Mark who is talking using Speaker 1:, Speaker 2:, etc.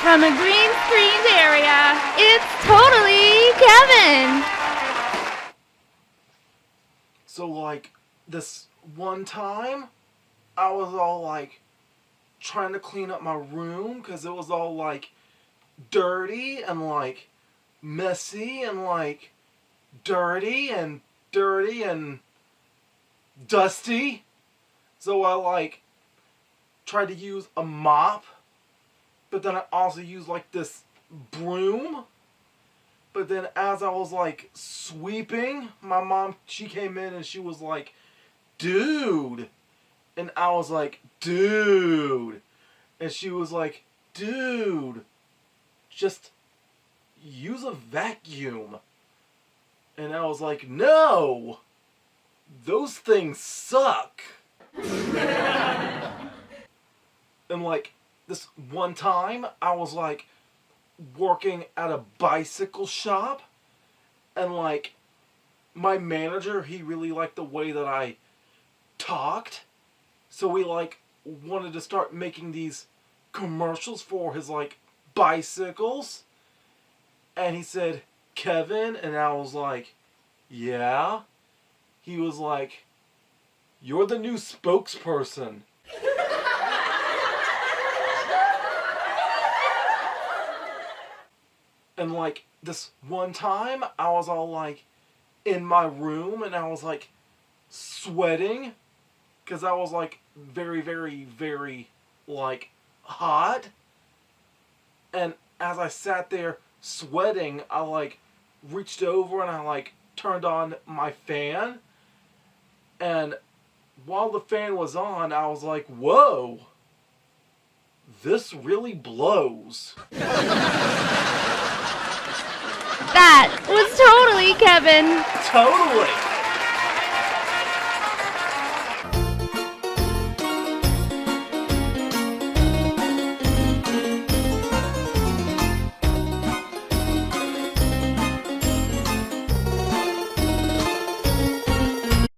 Speaker 1: From a green screened area, it's totally Kevin.
Speaker 2: So, like, this one time, I was all, like, trying to clean up my room because it was all, like, dirty and, like, messy and, like, dirty and dusty. So I, like, tried to use a mop, but then I also used, like, this broom. But then as I was, like, sweeping, my mom, she came in and she was like, dude. And I was like, dude. And she was like, dude, just use a vacuum. And I was like, no, those things suck. And, like, this one time, I was, like, working at a bicycle shop, and, like, my manager, he really liked the way that I talked, so he, like, wanted to start making these commercials for his, like, bicycles, and he said, Kevin, and I was like, yeah. He was like, you're the new spokesperson. And, like, this one time, I was all, like, in my room, and I was, like, sweating, because I was, like, very, very, very, like, hot. And as I sat there sweating, I, like, reached over and I, like, turned on my fan. And while the fan was on, I was like, whoa, this really blows.
Speaker 1: That was totally Kevin.
Speaker 2: Totally.